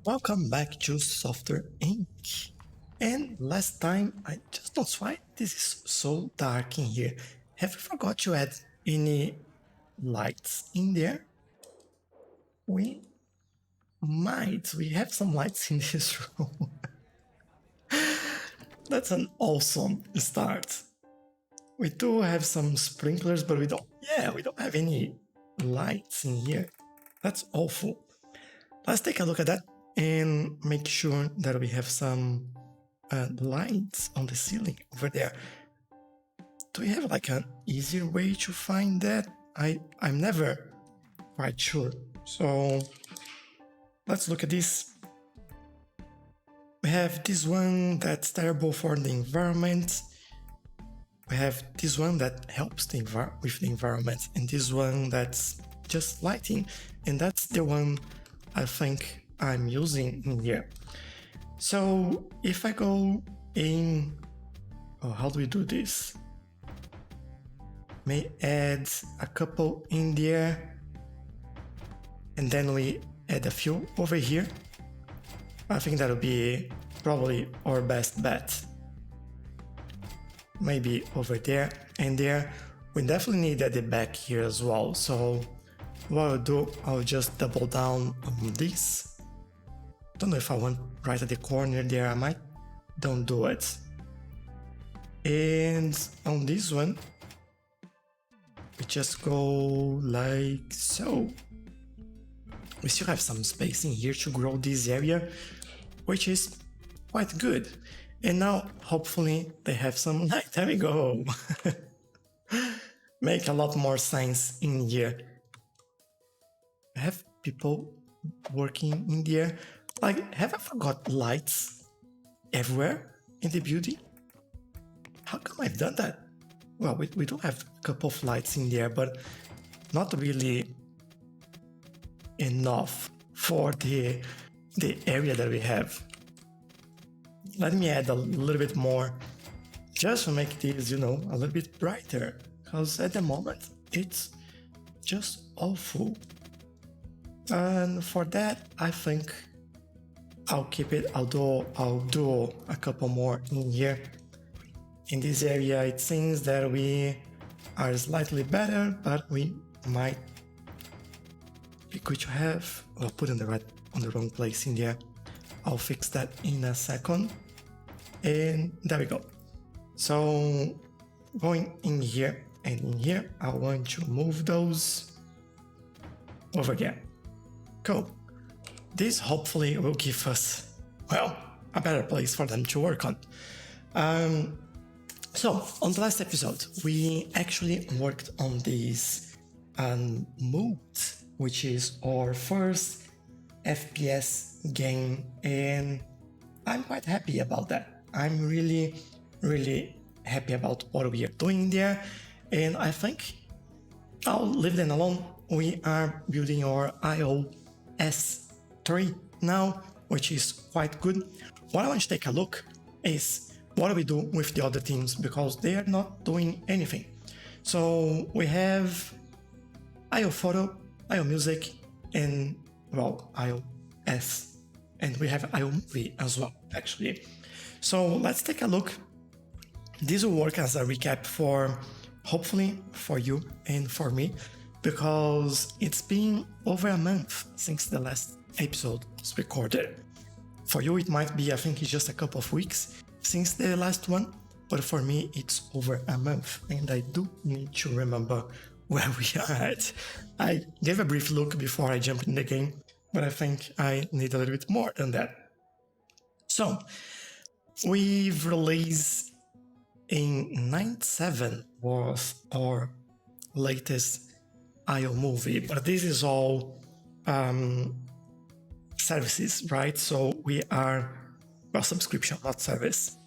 Welcome back to Software Inc. And last time, I just noticed why this is so dark in here. Have you forgot to add any lights in there? We might. We have some lights in this room. That's an awesome start. We do have some sprinklers, but we don't have any lights in here. That's awful. Let's take a look at that and make sure that we have some lights on the ceiling over there. Do we have like an easier way to find that? I'm never quite sure. So let's look at this. We have this one that's terrible for the environment. We have this one that helps with the environment, and this one that's just lighting, and that's the one I think I'm using in here. So if I go in, how do we do this? May add a couple in there, and then we add a few over here. I think that'll be probably our best bet. Maybe over there and there. We definitely need at the back here as well. So what I'll do, I'll just double down on this. Don't know if I want right at the corner there, I might don't do it. And on this one, we just go like so. We still have some space in here to grow this area, which is quite good. And now, hopefully, they have some light. There we go. Make a lot more sense in here. I have people working in there. Like, have I forgot lights everywhere in the building? How come I've done that? Well, we do have a couple of lights in there, but not really enough for the area that we have. Let me add a little bit more just to make this, a little bit brighter, because at the moment it's just awful. And for that, I think I'll keep it. I'll do a couple more in here. In this area, it seems that we are slightly better, but we might be good to have. I'll put on the wrong place in there. I'll fix that in a second. And there we go. So going in here and in here, I want to move those over there. Cool. This hopefully will give us, a better place for them to work on. So on the last episode, we actually worked on this mode, which is our first FPS game, and I'm quite happy about that. I'm really, really happy about what we are doing there, and I think I'll leave them alone. We are building our iOS 3 now, which is quite good. What I want to take a look is what do we do with the other teams, because they are not doing anything. So we have iOphoto, iOmusic, and iOS, and we have iMovie as well, actually. So let's take a look. This will work as a recap hopefully for you and for me, because it's been over a month since the last episode was recorded. For you, it might be, I think it's just a couple of weeks since the last one, but for me, it's over a month, and I do need to remember where we are at. I gave a brief look before I jumped in the game, but I think I need a little bit more than that. So, we've released in 9.7 was our latest iMovie, but this is all services, right? So we are, subscription, not service.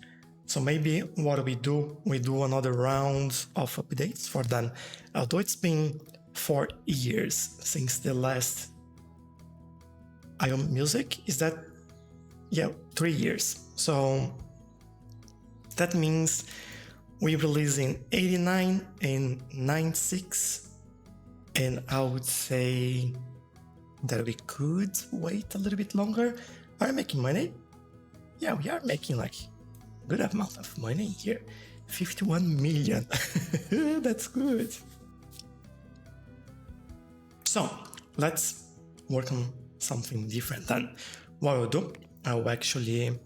So maybe what we do another round of updates for them. Although it's been 4 years since the last iMusic, is that? Yeah, 3 years. So that means we release in 89 and 96, and I would say that we could wait a little bit longer Are you making money? Yeah, we are making like a good amount of money here. 51 million. That's good. So let's work on something different then. What I'll do, I'll actually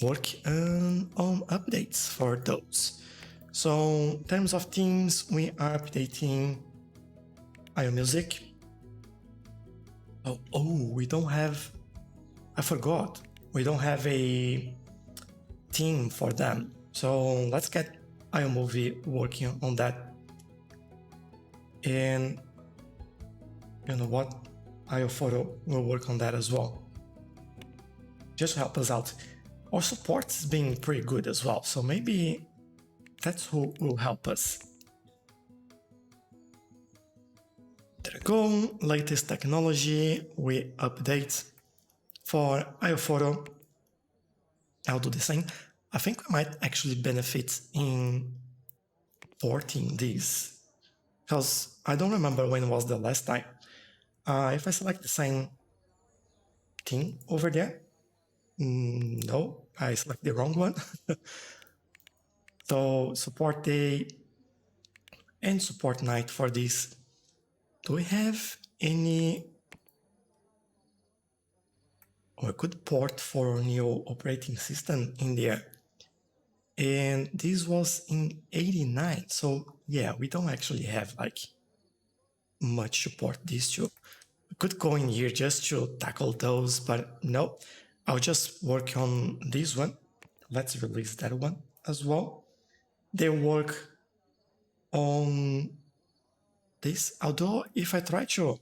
work on updates for those. So in terms of themes, we are updating iMusic. Oh, we don't have, I forgot, we don't have a theme for them. So let's get iMovie working on that. And you know what? iPhoto will work on that as well. Just help us out. Our support is being pretty good as well, so maybe that's who will help us. There we go, latest technology, we update. For iPhoto, I'll do the same. I think we might actually benefit in porting these, because I don't remember when was the last time. If I select the same thing over there, no, I select the wrong one. So support day and support night for this. Do we have any? Or a good port for new operating system in there. And this was in 89. So yeah, we don't actually have like much support these two. I could go in here just to tackle those, but no, I'll just work on this one. Let's release that one as well. They work on this, although if I try to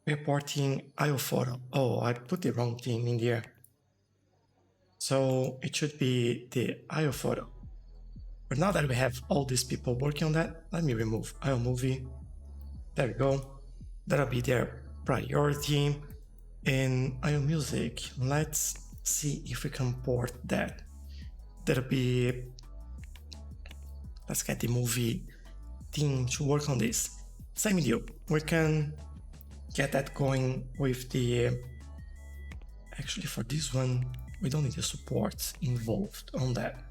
reporting iPhoto, oh, I put the wrong thing in there. So it should be the iPhoto. But now that we have all these people working on that, let me remove iMovie. There we go. That'll be their priority. And iMusic, let's see if we can port that. That'll be, let's get the movie team to work on this. Same deal, we can get that going with the, actually for this one, we don't need the support involved on that.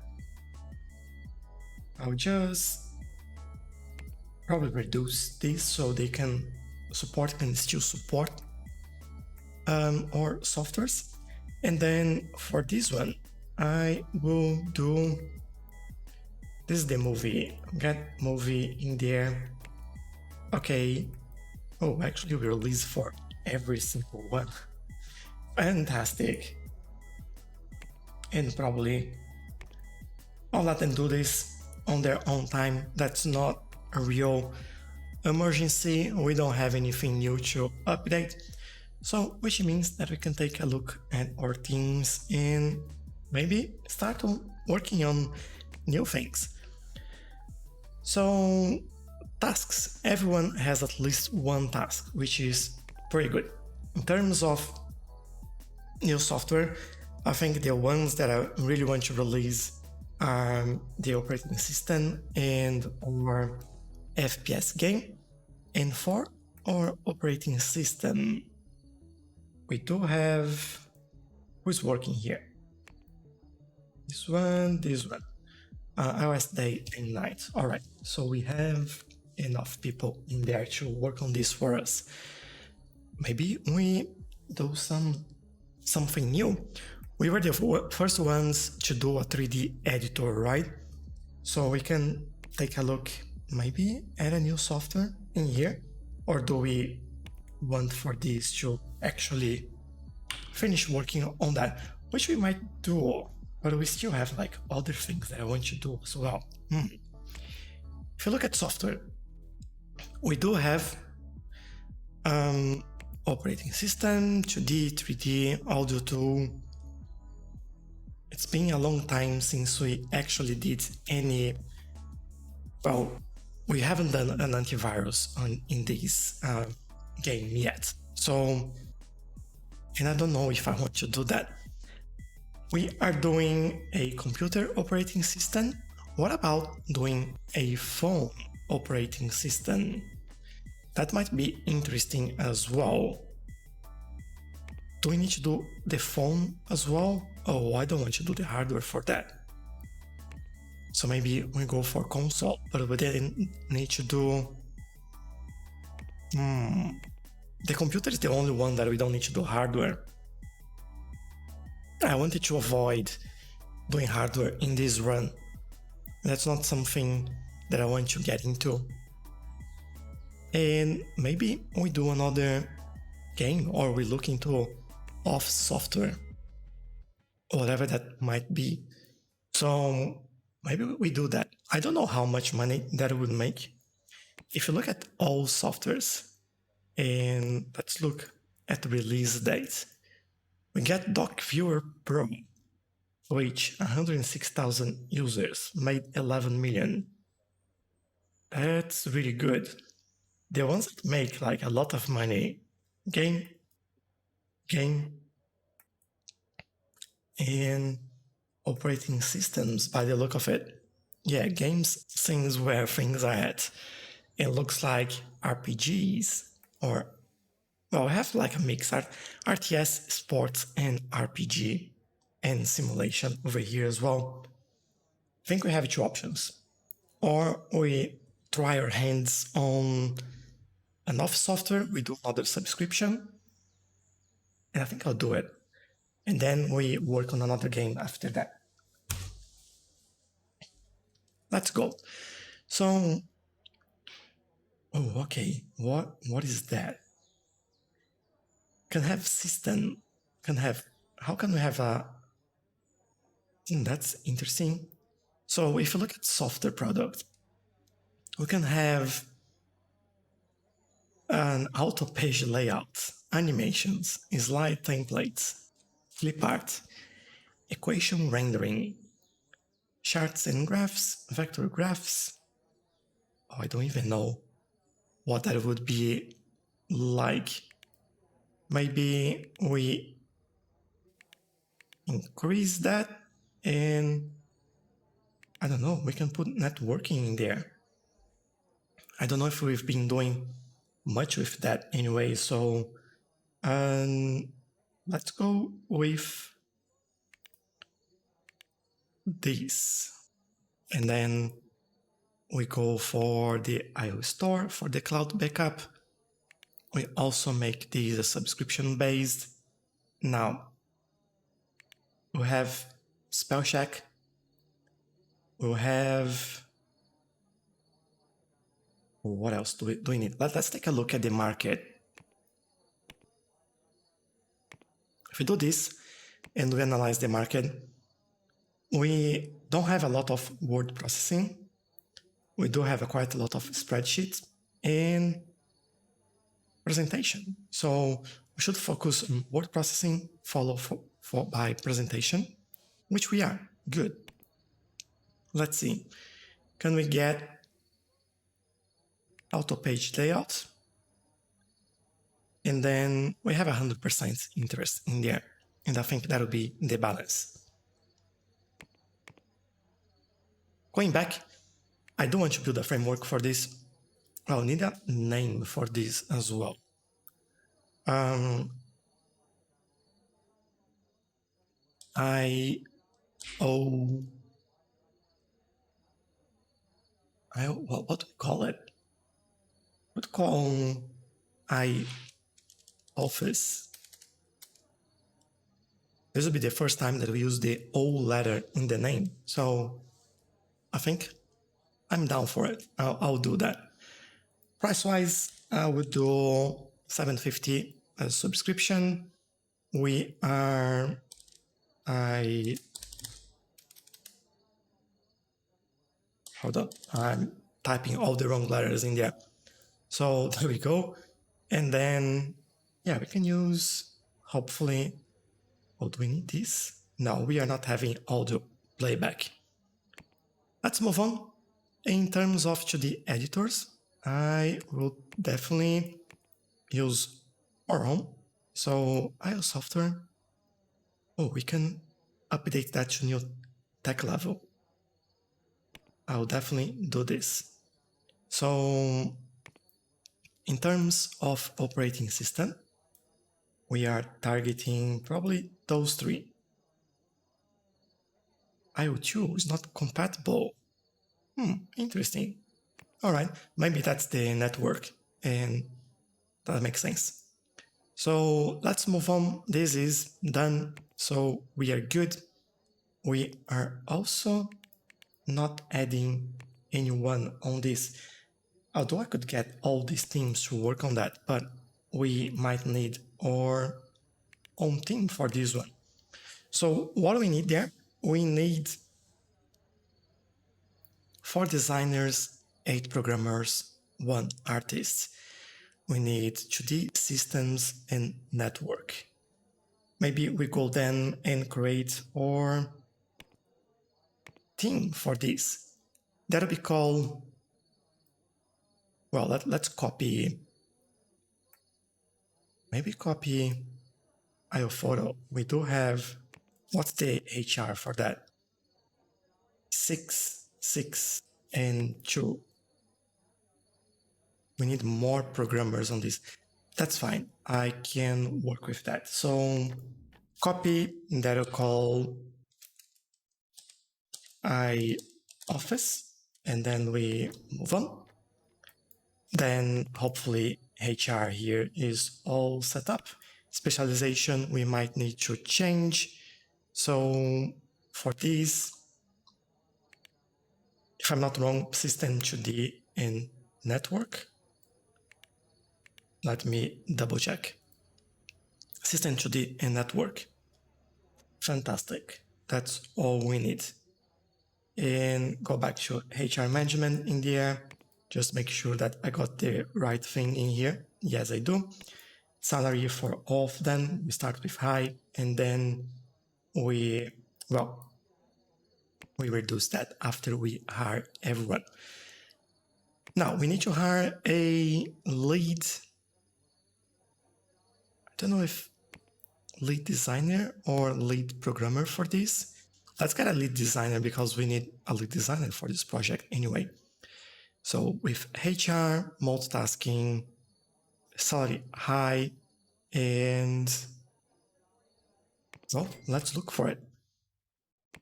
I'll just probably reduce this so they can still support our softwares. And then for this one, I will do, this is the movie, get movie in there. Okay. Oh, actually we release for every single one. Fantastic. And probably I'll let them do this on their own time. That's not a real emergency. We don't have anything new to update. So, which means that we can take a look at our themes and maybe start working on new things. So, tasks. Everyone has at least one task, which is pretty good. In terms of new software, I think the ones that I really want to release are the operating system and our FPS game. And for our operating system, we do have, who's working here? This one, iOS day and night. All right, so we have enough people in there to work on this for us. Maybe we do something new. We were the first ones to do a 3D editor, right? So we can take a look, maybe add a new software in here, or do we want for this to actually finish working on that, which we might do, but we still have like other things that I want to do as well. If you look at software, we do have operating system, 2D, 3D, audio tool. It's been a long time since we actually did any, well, we haven't done an antivirus in this game yet. So, and I don't know if I want to do that. We are doing a computer operating system. What about doing a phone operating system? That might be interesting as well. Do we need to do the phone as well? Oh, I don't want to do the hardware for that. So maybe we go for console, but we didn't need to do... The computer is the only one that we don't need to do hardware. I wanted to avoid doing hardware in this run. That's not something that I want to get into. And maybe we do another game, or we look into office software, whatever that might be. So maybe we do that. I don't know how much money that would make. If you look at all softwares, and let's look at the release date, we get Doc Viewer Pro, which 106,000 users made 11 million. That's really good. The ones that make like a lot of money, game, and operating systems by the look of it. Yeah, games seems where things are at. It looks like RPGs, or, well, we have like a mix, RTS, sports, and RPG, and simulation over here as well. I think we have two options. Or we try our hands on enough software, we do another subscription, and I think I'll do it. And then we work on another game after that. Let's go. So, oh, okay, what is that? Can have system, can have, how can we have a, that's interesting. So if you look at software product, we can have an auto page layout, animations, slide templates, flip art, equation rendering, charts and graphs, vector graphs. Oh, I don't even know what that would be like. Maybe we increase that, and I don't know, we can put networking in there. I don't know if we've been doing much with that anyway, so let's go with this. And then we go for the iOS store for the cloud backup. We also make these a subscription based. Now we have spell check. We'll have, what else do we need? Let's take a look at the market. If we do this and we analyze the market, we don't have a lot of word processing. We do have quite a lot of spreadsheets and presentation. So we should focus on word processing, followed by presentation, which we are. Good. Let's see. Can we get auto page layout? And then we have 100% interest in there. And I think that'll be the balance. Going back, I do want to build a framework for this. I'll need a name for this as well. What do we call it? What call office? This will be the first time that we use the O letter in the name. So I think I'm down for it. I'll do that. Price-wise, I would do $750 as subscription. We are, hold on, I'm typing all the wrong letters in there. So there we go. And then, yeah, we can use, hopefully, oh, do we need this? No, we are not having audio playback. Let's move on. In terms of to the editors, I will definitely use our own. So iOS software, oh, we can update that to new tech level. I'll definitely do this. So in terms of operating system, we are targeting probably those three. IO2 is not compatible. Interesting. All right, maybe that's the network, and that makes sense. So let's move on. This is done. So we are good. We are also not adding anyone on this. Although I could get all these teams to work on that, but we might need our own team for this one. So what do we need there? We need 4 designers, 8 programmers, 1 artist. We need 2D systems and network. Maybe we go then and create our team for this. That'll be called, well, let's copy, maybe copy IO photo. We do have, what's the HR for that? 6, 6, and 2. We need more programmers on this. That's fine. I can work with that. So copy, that'll call I office, and then we move on. Then hopefully HR here is all set up. Specialization we might need to change. So for this, if I'm not wrong, system 2D and network. Let me double check. System 2D and network. Fantastic. That's all we need. And go back to HR management in there. Just make sure that I got the right thing in here. Yes, I do. Salary for all of them. We start with high, and then we reduce that after we hire everyone. Now we need to hire a lead. I don't know if lead designer or lead programmer for this. Let's get a lead designer because we need a lead designer for this project anyway. So with HR, multitasking, salary high, and well, let's look for it.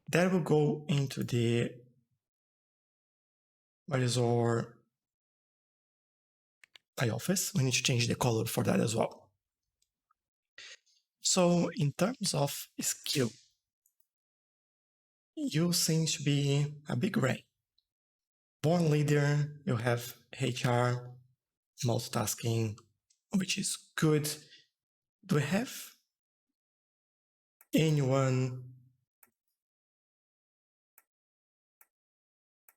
That will go into the, what is our office? We need to change the color for that as well. So in terms of skill, you seem to be a big range. Born leader, you have HR, multitasking, which is good. Do we have anyone?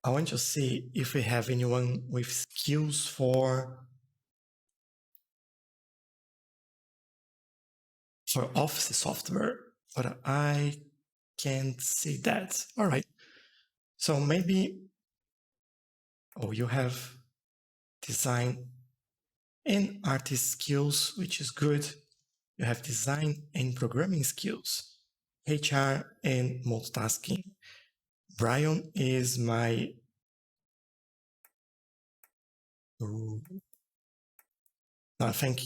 I want to see if we have anyone with skills for office software, but I can't see that. All right. So maybe, you have design and artist skills, which is good. You have design and programming skills, HR and multitasking. Brian is my, no, I think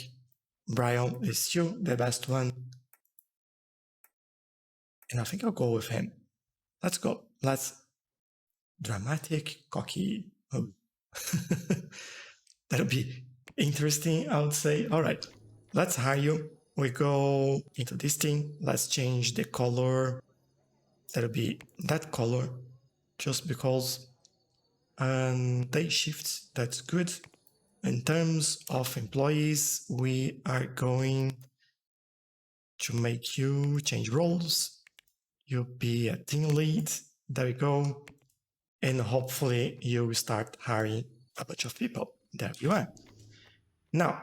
Brian is still the best one. And I think I'll go with him. Let's go. Let's dramatic, cocky. Oh. That'll be interesting, I would say. All right, let's hire you. We go into this thing. Let's change the color. That'll be that color just because day shifts, that's good. In terms of employees, we are going to make you change roles. You'll be a team lead. There we go. And hopefully you will start hiring a bunch of people. There you are. Now,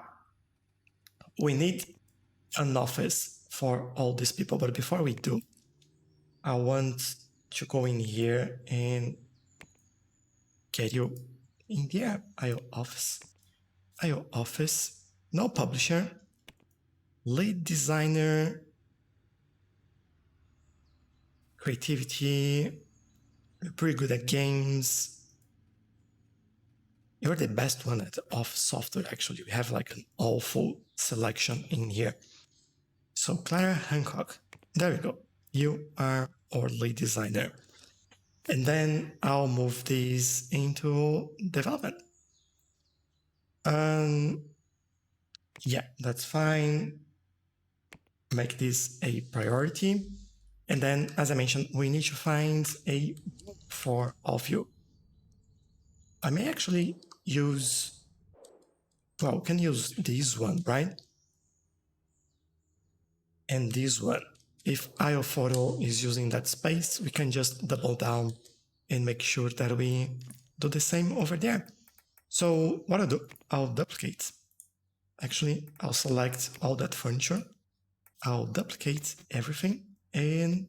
we need an office for all these people. But before we do, I want to go in here and get you in the IO office. IO office, no publisher, lead designer, creativity, you're pretty good at games. You're the best one at office software, actually. We have like an awful selection in here. So Clara Hancock, there we go. You are our lead designer. And then I'll move these into development. Yeah, that's fine. Make this a priority. And then, as I mentioned, we need to find a for all of you. I may actually use, well, we can use this one, right? And this one. If IO photo is using that space, we can just double down and make sure that we do the same over there. So what I'll do, I'll duplicate. Actually, I'll select all that furniture. I'll duplicate everything and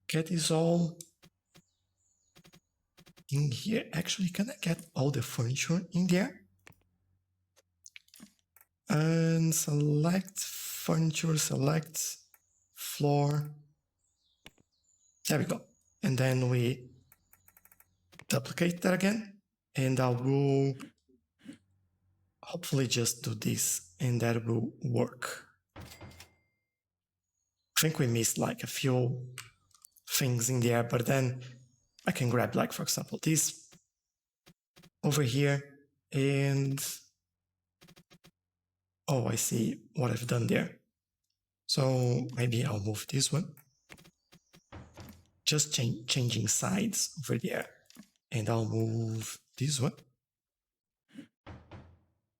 get this all in here. Actually, can I get all the furniture in there? And select furniture, select floor. There we go. And then we duplicate that again. And I will hopefully just do this and that will work. I think we missed like a few things in there, but then I can grab like, for example, this over here and oh, I see what I've done there. So maybe I'll move this one. Just changing sides over there. And I'll move this one.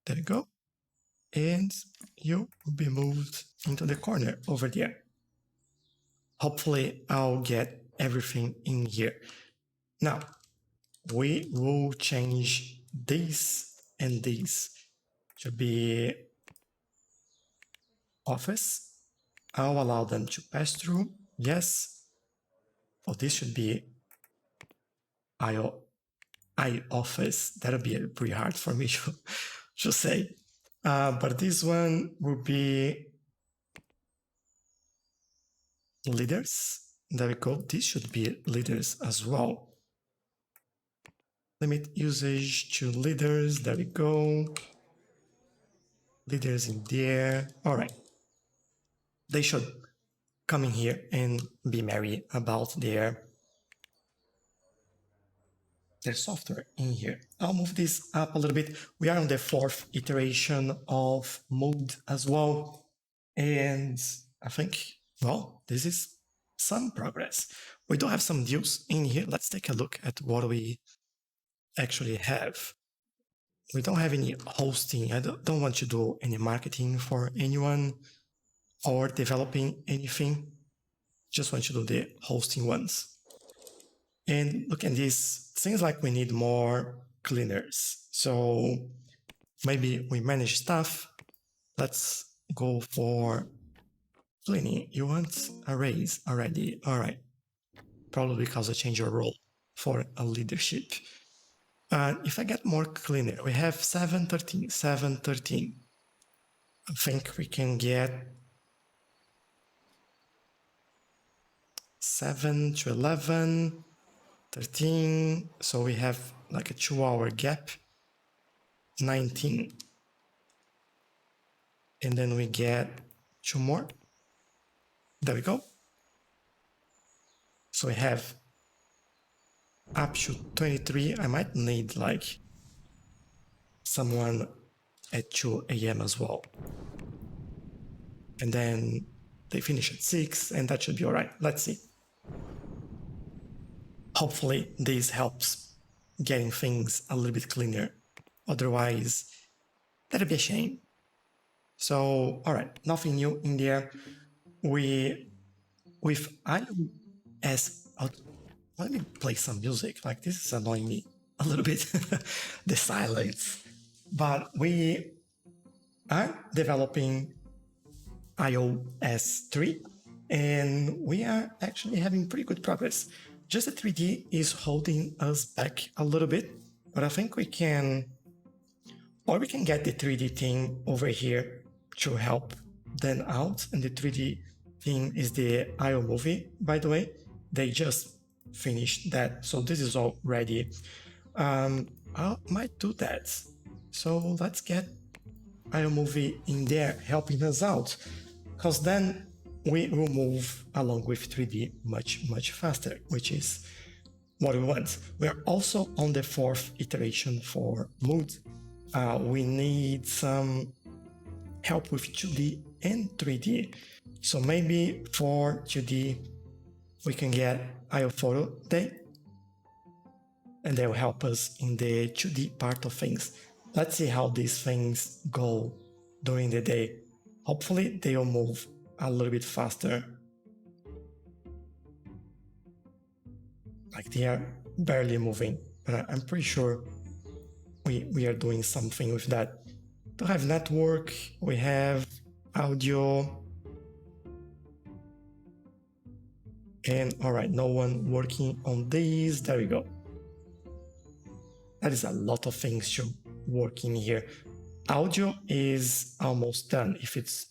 There we go. And you will be moved into the corner over there. Hopefully I'll get everything in here. Now, we will change this and this to be office. I'll allow them to pass through. Yes. Oh, this should be I office. That'll be pretty hard for me to say. But this one will be leaders. There we go. This should be leaders as well. Limit usage to leaders. There we go. Leaders in there. All right. They should come in here and be merry about their software in here. I'll move this up a little bit. We are on the 4th iteration of mode as well. And I think, well, this is some progress. We do have some deals in here. Let's take a look at what we actually have. We don't have any hosting. I don't want to do any marketing for anyone or developing anything. Just want to do the hosting ones. And look at this. Seems like we need more cleaners. So maybe we manage stuff. Let's go for cleaning. You want a raise already. All right. Probably because I changed your role for a leadership. If I get more cleaner, we have 713, 713. I think we can get 7 to 11, 13. So we have like a 2-hour gap, 19. And then we get 2 more. There we go. So we have up to 23. I might need like someone at 2 a.m. as well. And then they finish at 6 and that should be all right. Let's see. Hopefully this helps getting things a little bit cleaner. Otherwise, that'd be a shame. So, all right, nothing new in there. With iOS, let me play some music. Like this is annoying me a little bit, the silence. But we are developing iOS 3 and we are actually having pretty good progress. Just the 3D is holding us back a little bit, but I think we can get the 3D thing over here to help them out. And the 3D thing is the IO movie, by the way. They just finished that, so this is all ready. I might do that. So let's get iMovie in there helping us out, because then we will move along with 3D much faster, which is what we want. We're also on the fourth iteration for mood. We need some help with 2D and 3D. So maybe for 2D, we can get iPhoto Day, and they will help us in the 2D part of things. Let's see how these things go during the day. Hopefully they will move a little bit faster. Like they are barely moving, but I'm pretty sure we are doing something with that. To have network, we have audio. And all right, no one working on these. There we go. That is a lot of things to work in here. Audio is almost done if it's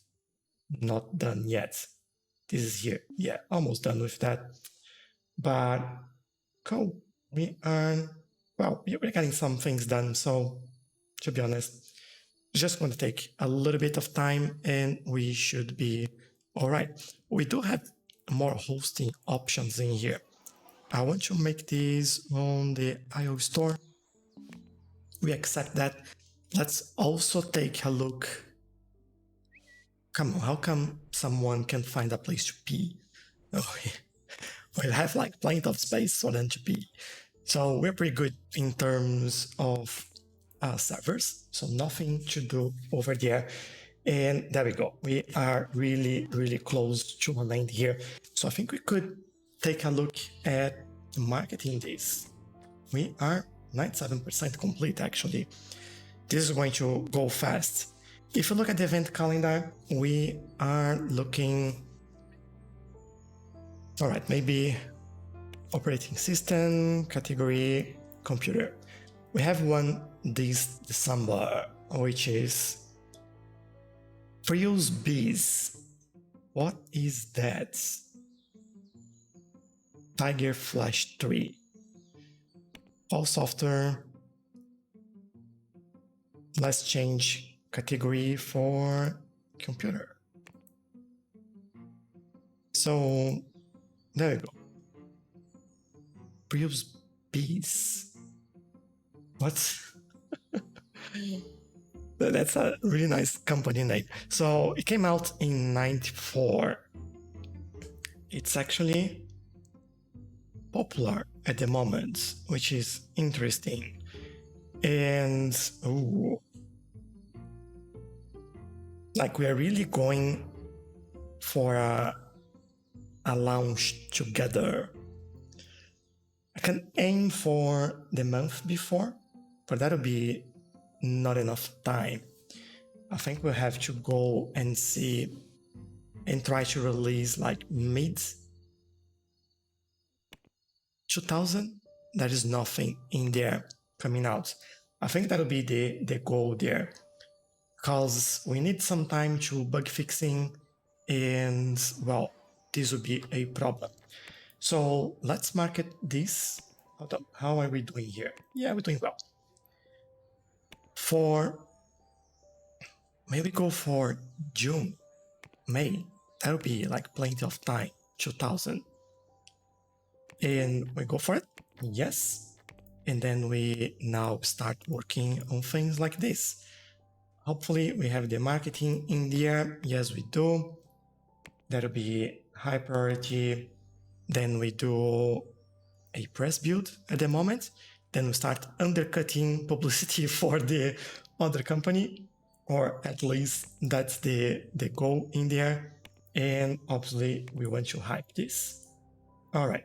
not done yet. This is here. Yeah, almost done with that. But cool. We're getting some things done. So to be honest, just going to take a little bit of time and we should be all right. We do have more hosting options in here. I want to make these on the IO store. We accept that. Let's also take a look. Come on, how come someone can find a place to pee? Oh, we have like plenty of space for them to pee. So we're pretty good in terms of servers. So nothing to do over there. And there we go. We are really close to an end here. So I think we could take a look at marketing this. We are 97% complete actually. This is going to go fast. If you look at the event calendar, we are looking, all right, maybe operating system, category, computer. We have one this December, which is Frios Bees. What is that? Tiger Flash 3. All software. Let's change category for computer. So there you go. Frios Bees. What? That's a really nice company name. So it came out in '94. It's actually popular at the moment, which is interesting. And like we are really going for a launch together. I can aim for the month before, but that'll be not enough time. I think we'll have to go and see and try to release like mid 2000. There is nothing in there coming out. I think that'll be the goal there, because we need some time to bug fixing, and well, this will be a problem. So let's market this. Hold on. How are we doing here? Yeah, we're doing well. Maybe go for June, May. That'll be like plenty of time. 2000. And we go for it. Yes. And then we now start working on things like this. Hopefully we have the marketing in there. Yes, we do. That'll be high priority. Then we do a press build at the moment. Then we start undercutting publicity for the other company, or at least that's the goal in there. And obviously we want to hype this. All right.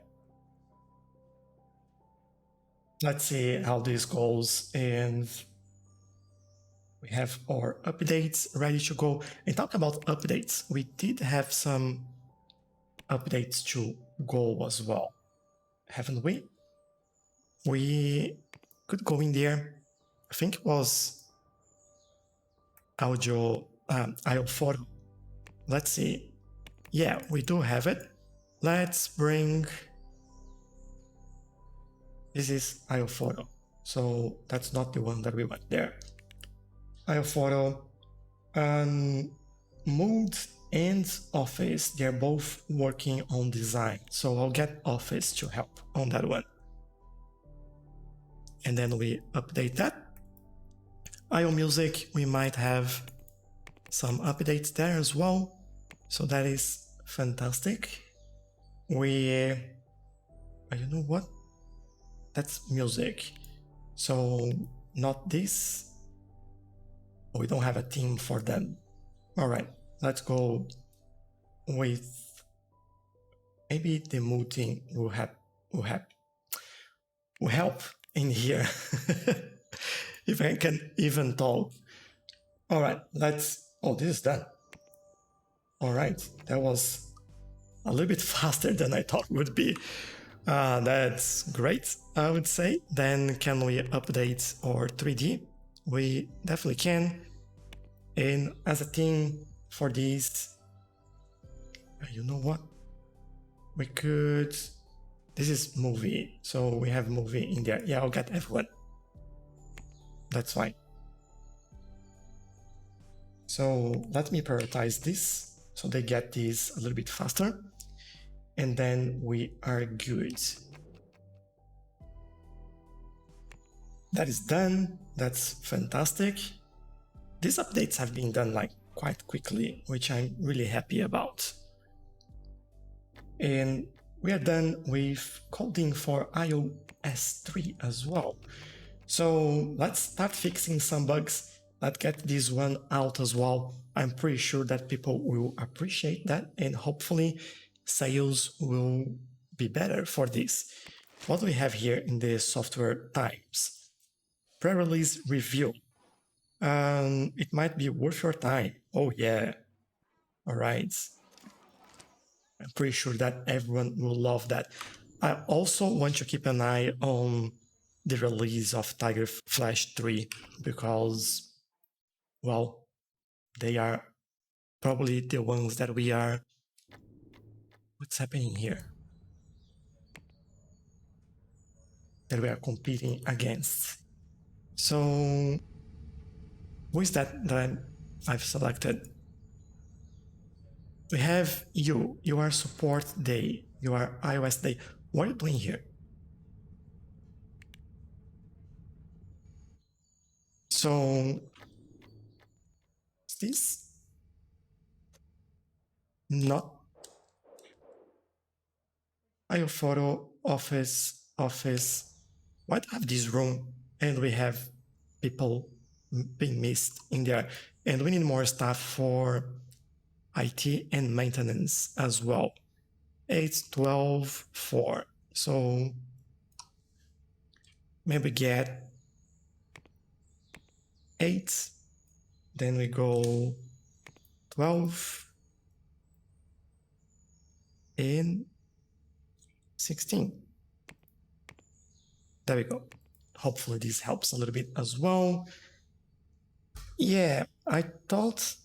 Let's see how this goes. And we have our updates ready to go. And talk about updates, we did have some updates to go as well, haven't we? We could go in there. I think it was audio photo. Let's see. Yeah, we do have it. Let's bring. This is photo. So that's not the one that we want there. Photo. Um, Mood and Office, they're both working on design. So I'll get Office to help on that one. And then we update that. IO Music, we might have some updates there as well. So that is fantastic. You know what? That's music. So not this. We don't have a theme for them. All right, let's go with maybe the mood thing will help in here. If I can even talk. All right, oh, this is done. All right, that was a little bit faster than I thought would be. That's great, I would say. Then can we update our 3D? We definitely can. And as a theme for these, you know what? We could, this is movie, so we have movie in there. Yeah, I'll get F1. That's fine. So let me prioritize this so they get this a little bit faster. And then we are good. That is done. That's fantastic. These updates have been done like quite quickly, which I'm really happy about. And we are done with coding for iOS 3 as well. So let's start fixing some bugs. Let's get this one out as well. I'm pretty sure that people will appreciate that, and hopefully sales will be better for this. What do we have here in the software types? Pre-release review. It might be worth your time. Oh yeah. All right. I'm pretty sure that everyone will love that. I also want to keep an eye on the release of Tiger Flash 3 because, well, they are probably the ones that we are. What's happening here? That we are competing against. So, who is that I've selected? We have you. You are support day. You are iOS day. What are you doing here? So, is this not iPhoto office? Why do I have this room and we have people being missed in there? And we need more staff for IT and maintenance as well. 8, 12, 4. So maybe get 8, then we go 12 and 16. There we go. Hopefully this helps a little bit as well. Yeah, I thought,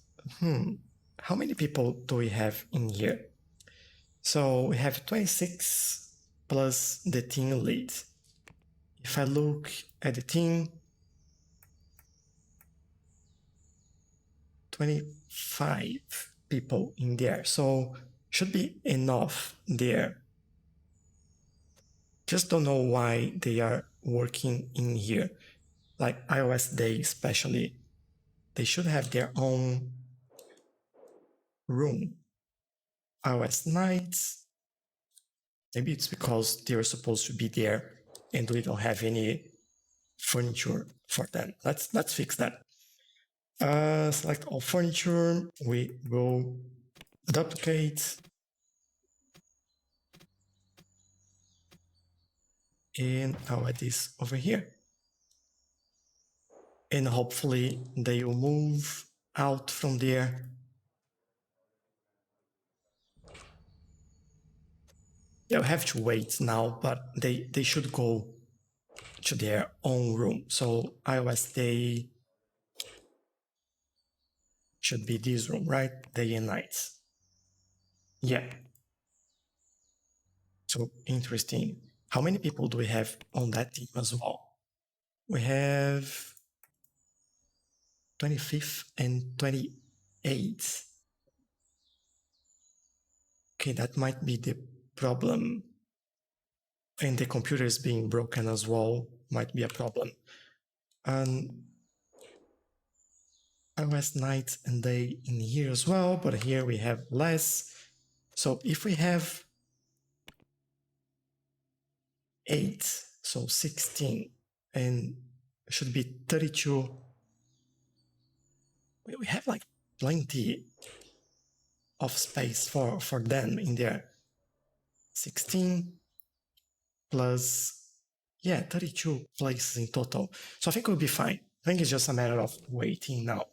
how many people do we have in here? So we have 26 plus the team lead. If I look at the team, 25 people in there. So should be enough there. Just don't know why they are working in here. Like iOS Day especially. They should have their own room. iOS nights. Maybe it's because they're supposed to be there and we don't have any furniture for them. Let's fix that. Select all furniture. We will duplicate and I'll add this over here. And hopefully they will move out from there. They'll have to wait now, but they should go to their own room. So iOS day should be this room, right? Day and night. Yeah. So interesting. How many people do we have on that team as well? We have 25th and 28th. Okay, that might be the problem. And the computer is being broken as well, might be a problem. iOS night and day in here as well, but here we have less. So if we have 8, so 16, and it should be 32, we have like plenty of space for them in there. 16 plus, yeah, 32 places in total. So I think we'll be fine. I think it's just a matter of waiting now.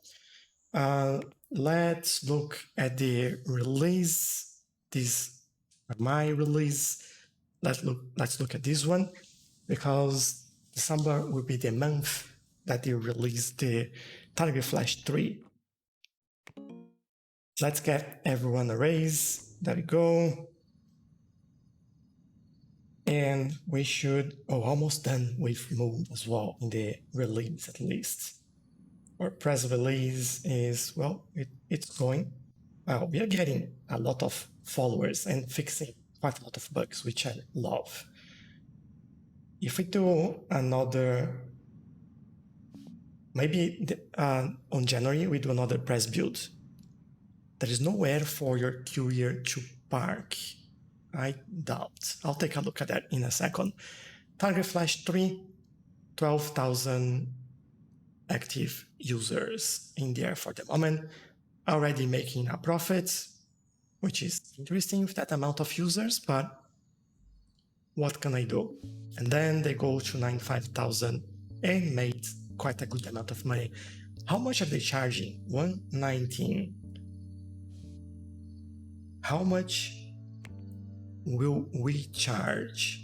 Let's look at the release. This my release. Let's look at this one, because December will be the month that they release the Tiger Flash 3. Let's get everyone a raise. There we go. And we should, almost done with mode as well in the release at least. Our press release is, well, it's going. We are getting a lot of followers and fixing quite a lot of bugs, which I love. If we do another, maybe on January, we do another press build. There is nowhere for your courier to park. I doubt. I'll take a look at that in a second. Tiger Flash 3, 12,000 active users in there for the moment, already making a profit, which is interesting with that amount of users, but what can I do? And then they go to 95,000 and made quite a good amount of money. How much are they charging? 119. How much will we charge?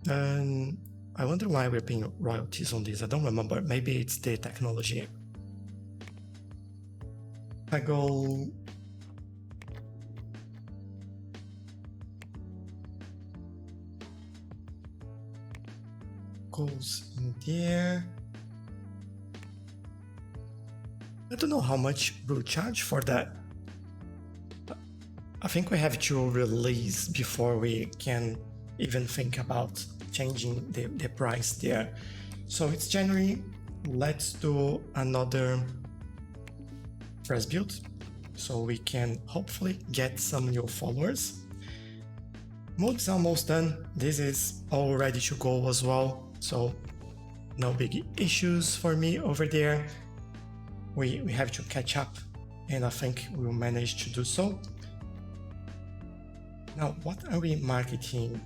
I wonder why we're paying royalties on this. I don't remember. Maybe it's the technology. I go goes in there. I don't know how much we'll charge for that. I think we have to release before we can even think about changing the price there. So it's January. Let's do another press build so we can hopefully get some new followers. Mode's almost done. This is all ready to go as well, so no big issues for me over there. We have to catch up, and I think we'll manage to do so. Now, what are we marketing?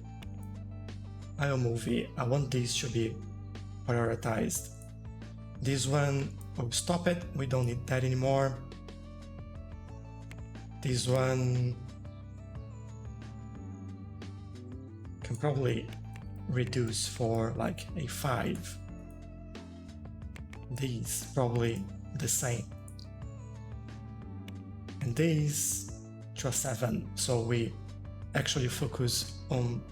iMovie. I want this to be prioritized. This one, we'll stop it. We don't need that anymore. This one can probably reduce for like a 5. These probably the same. And these to a 7. So we actually focus on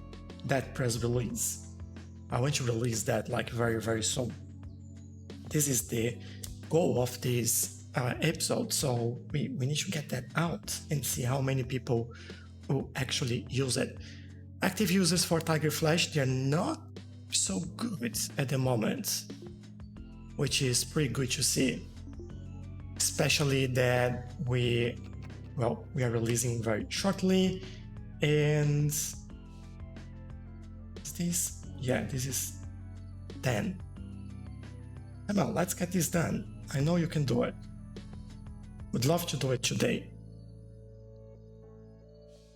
that press release. I want to release that like very, very soon. This is the goal of this episode, so we need to get that out and see how many people will actually use it. Active users for Tiger Flash, they're not so good at the moment, which is pretty good to see. Especially that we are releasing very shortly, and this, yeah, this is 10. Come on, let's get this done. I know you can do it. Would love to do it today.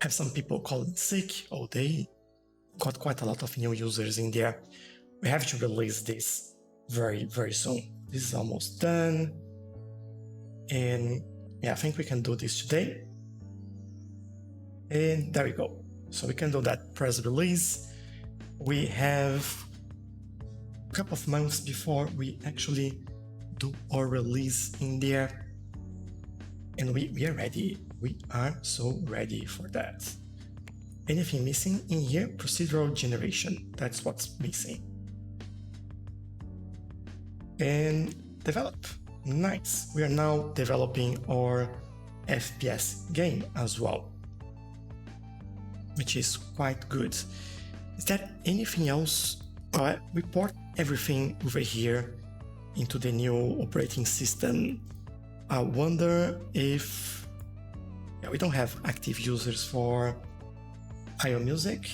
Have some people calling sick. Oh, they got quite a lot of new users in there. We have to release this very, very soon. This is almost done. And yeah, I think we can do this today. And there we go. So we can do that press release. We have a couple of months before we actually do our release in there. And we are ready. We are so ready for that. Anything missing in here? Procedural generation. That's what's missing. and develop. Nice. We are now developing our FPS game as well, which is quite good. Is there anything else? We port everything over here into the new operating system. I wonder if we don't have active users for IO Music.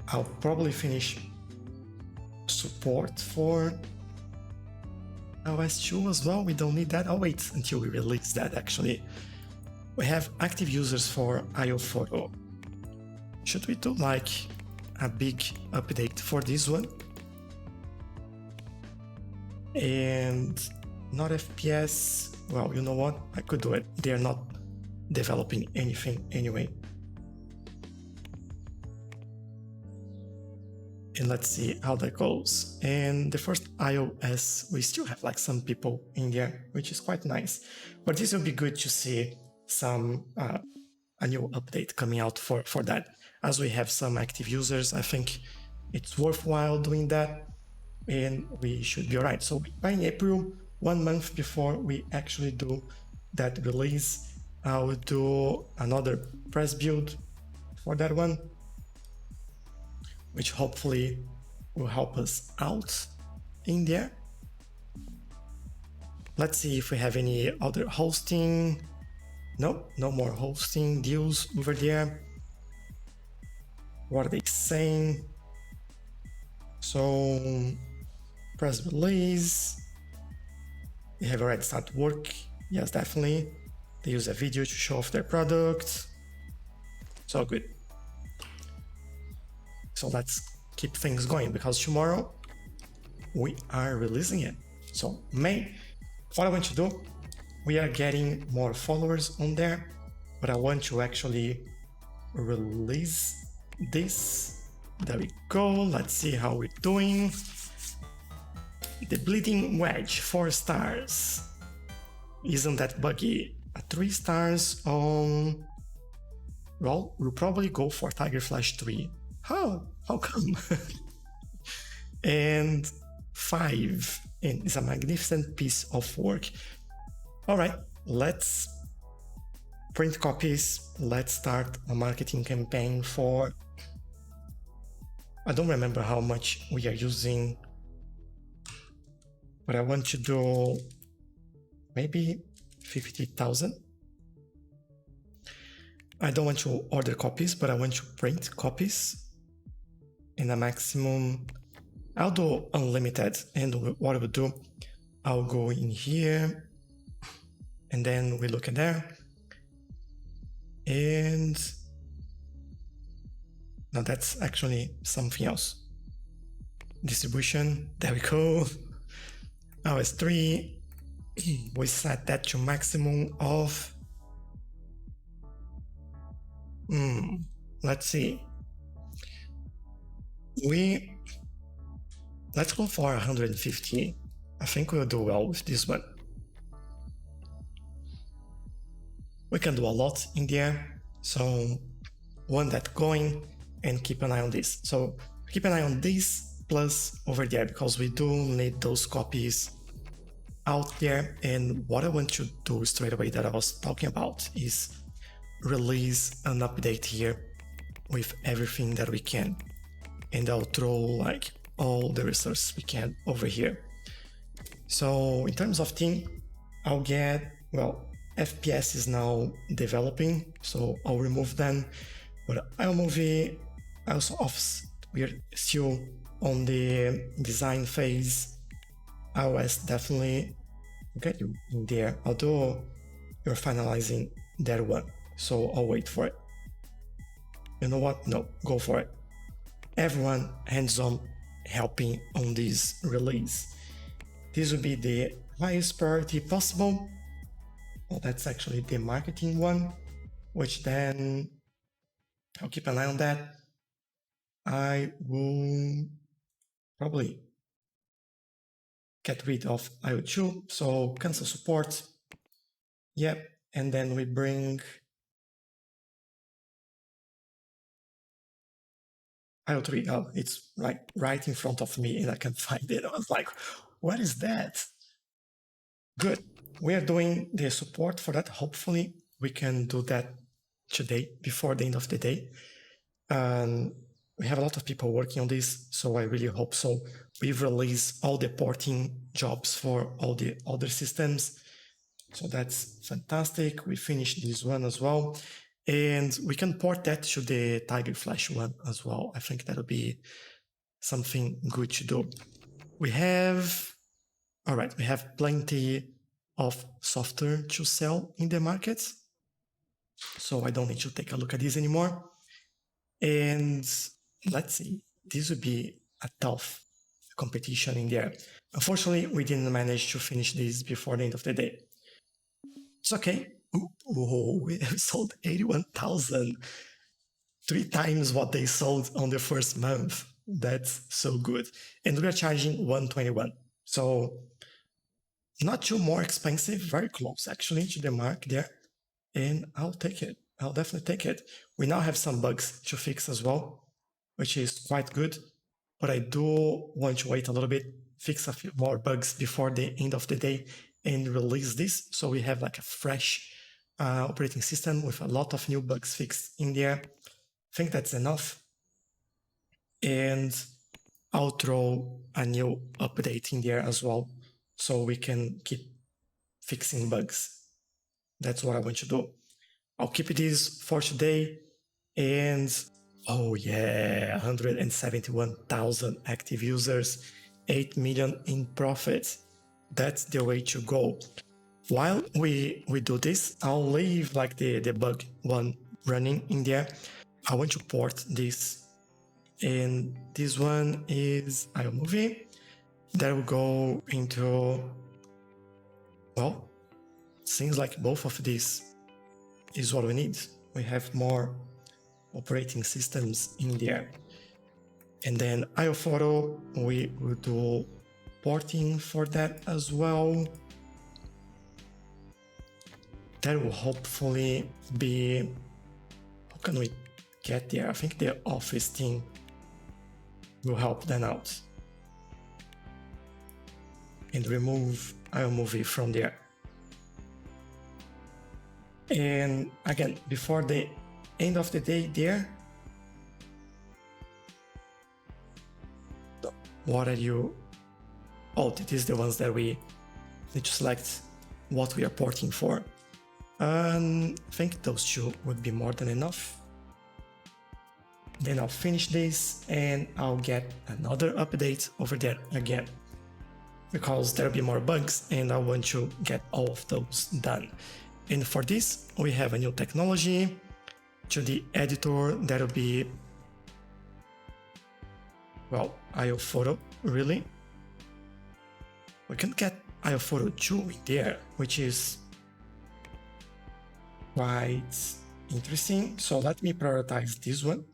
I'll probably finish support for iOS 2 as well. We don't need that. I'll wait until we release that actually. We have active users for IO Photo. Should we do like a big update for this one? And not FPS. Well, you know what? I could do it. They're not developing anything anyway. And let's see how that goes. And the first iOS, we still have like some people in there, which is quite nice. But this will be good to see some a new update coming out for that. As we have some active users, I think it's worthwhile doing that, and we should be alright. So by April, 1 month before we actually do that release, I will do another press build for that one, which hopefully will help us out in there. Let's see if we have any other hosting. No, no more hosting deals over there. What are they saying? So press release. They have already started work. Yes, definitely. They use a video to show off their product. So good. So let's keep things going, because tomorrow we are releasing it. So May, what I want to do, we are getting more followers on there, but I want to actually release this. There we go. Let's see how we're doing. The Bleeding Wedge, 4 stars. Isn't that buggy? 3 stars on... Well, we'll probably go for Tiger Flash 3. How come? And 5, and it's a magnificent piece of work. All right, let's print copies. Let's start a marketing campaign for... I don't remember how much we are using, but I want to do maybe 50,000. I don't want to order copies, but I want to print copies in a maximum. I'll do unlimited, and what I will do, I'll go in here, and then we look at there, and now that's actually something else. Distribution, there we go. iOS 3, we set that to maximum of, let's see. Let's go for 150. I think we'll do well with this one. We can do a lot in there, so want that going, and keep an eye on this. So keep an eye on this plus over there, because we do need those copies out there. And what I want to do straight away that I was talking about is release an update here with everything that we can, and I'll throw like all the resources we can over here. So in terms of team, I'll get, well, FPS is now developing, so I'll remove them. But iMovie, also offset, we're still on the design phase. iOS definitely get you in there, although you're finalizing that one, so I'll wait for it. You know what? No, go for it. Everyone hands-on helping on this release. This will be the highest priority possible. Well, that's actually the marketing one, which then I'll keep an eye on that. I will probably get rid of IO2, so cancel support. Yep, and then we bring IO3. Oh, it's right in front of me and I can find it. I was like, What is that? Good. We are doing the support for that. Hopefully, we can do that today before the end of the day. We have a lot of people working on this, so I really hope so. We've released all the porting jobs for all the other systems. So that's fantastic. We finished this one as well. And we can port that to the Tiger Flash one as well. I think that'll be something good to do. We have plenty of software to sell in the market. So I don't need to take a look at this anymore. And let's see, this would be a tough competition in there. Unfortunately, we didn't manage to finish this before the end of the day. It's okay. We have sold 81,000, 3 times what they sold on the first month. That's so good. And we are charging 121. So not too more expensive, very close actually to the mark there. And I'll take it. I'll definitely take it. We now have some bugs to fix as well, which is quite good. But I do want to wait a little bit, fix a few more bugs before the end of the day and release this. So we have like a fresh operating system with a lot of new bugs fixed in there. I think that's enough. And I'll throw a new update in there as well, so we can keep fixing bugs. That's what I want to do. I'll keep this for today. And oh yeah, 171,000 active users, 8 million in profit. That's the way to go. While we do this, I'll leave like the bug one running in there. I want to port this. And this one is iMovie. That will go into, well, seems like both of these is what we need. We have more operating systems in there. And then iPhoto, we will do porting for that as well. That will hopefully be, how can we get there? I think the Office team will help them out. And remove iMovie from there. And again, before the end of the day there, what are you? Oh, it is the ones that we need to select what we are porting for. I think those two would be more than enough. Then I'll finish this and I'll get another update over there again, because there'll be more bugs and I want to get all of those done. And for this, we have a new technology to the editor. That'll be, well, iPhoto, really. We can get iPhoto 2 in there, which is quite interesting. So let me prioritize this one,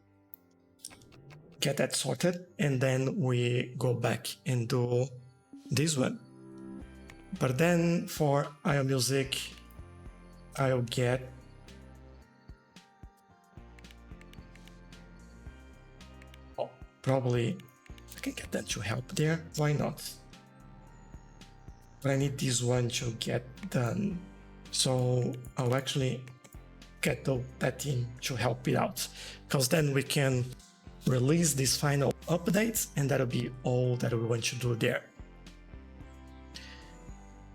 get that sorted, and then we go back and do this one. But then for iMusic, I'll get probably I can get that to help there. Why not? But I need this one to get done. So I'll actually get that team to help it out, because then we can release this final update and that'll be all that we want to do there.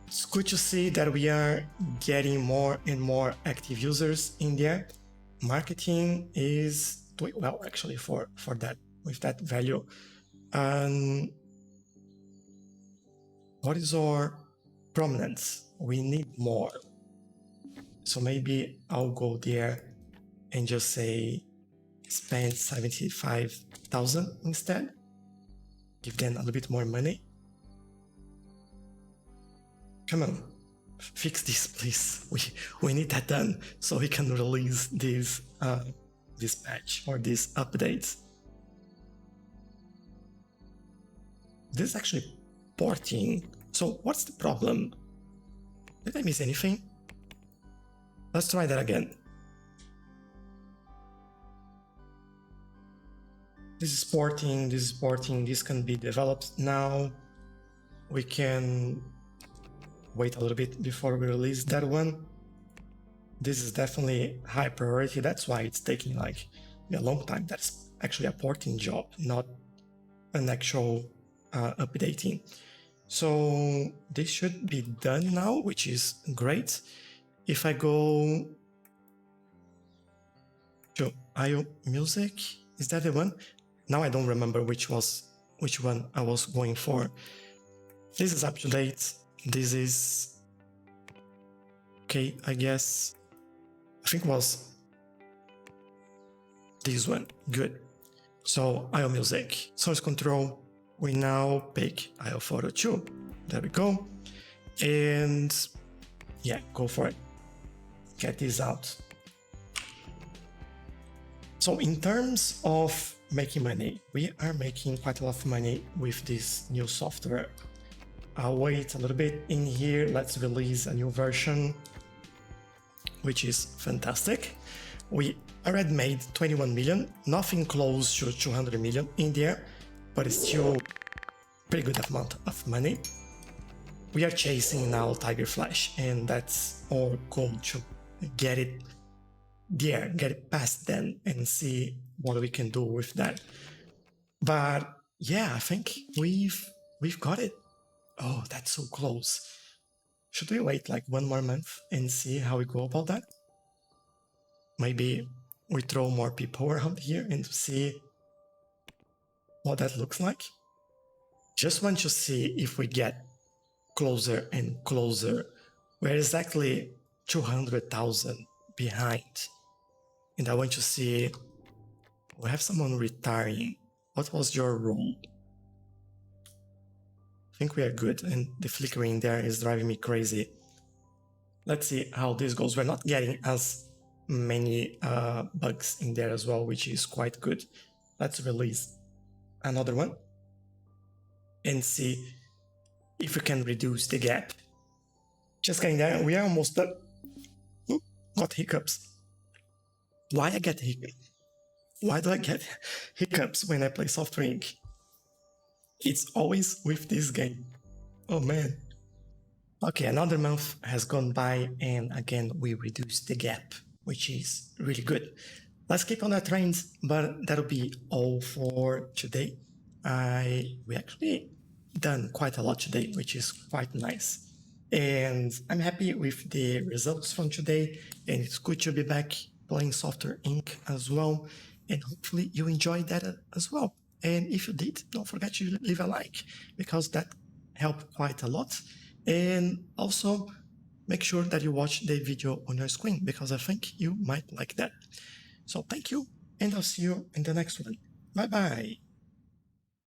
It's good to see that we are getting more and more active users in there. Marketing is doing well actually for that, with that value. What is our prominence? We need more. So maybe I'll go there and just say spend 75,000 instead. Give them a little bit more money. Come on, fix this, please. We need that done so we can release this patch or this update. This is actually porting. So what's the problem? Did I miss anything? Let's try that again. This is porting, this is porting, this can be developed now. we can wait a little bit before we release that one. This is definitely high priority. That's why it's taking like a long time. That's actually a porting job, not an actual updating. So this should be done now, which is great. If I go to IO music, is that the one? Now I don't remember which one I was going for. This is up to date. This is okay, I guess. I think it was this one. Good. So IO music, source control. We now pick IO photo 2. There we go. And yeah, go for it. Get this out. So in terms of making money, we are making quite a lot of money with this new software. I'll wait a little bit in here. Let's release a new version, which is fantastic. We already made 21 million, nothing close to 200 million in there, but it's still pretty good amount of money. We are chasing now Tiger Flash, and that's our goal, to get it there, get it past them and see what we can do with that. But yeah, I think we've got it. Oh, that's so close. Should we wait like one more month and see how we go about that? Maybe we throw more people around here and see what that looks like. Just want to see if we get closer and closer. We're exactly 200,000 behind. And I want to see, we have someone retiring. What was your role? I think we are good, and the flickering there is driving me crazy. Let's see how this goes. We're not getting as many bugs in there as well, which is quite good. Let's release another one and see if we can reduce the gap. Just getting there. We are almost done. Ooh, got hiccups. Why I get hiccups? Why do I get hiccups when I play Software Inc? It's always with this game. Oh man. Okay, another month has gone by, and again we reduced the gap, which is really good. Let's keep on that trend, but that'll be all for today. We actually done quite a lot today, which is quite nice. And I'm happy with the results from today, and it's good to be back playing Software Inc. as well, and hopefully you enjoyed that as well. And if you did, don't forget to leave a like, because that helped quite a lot. And also make sure that you watch the video on your screen, because I think you might like that. So thank you, and I'll see you in the next one. Bye bye.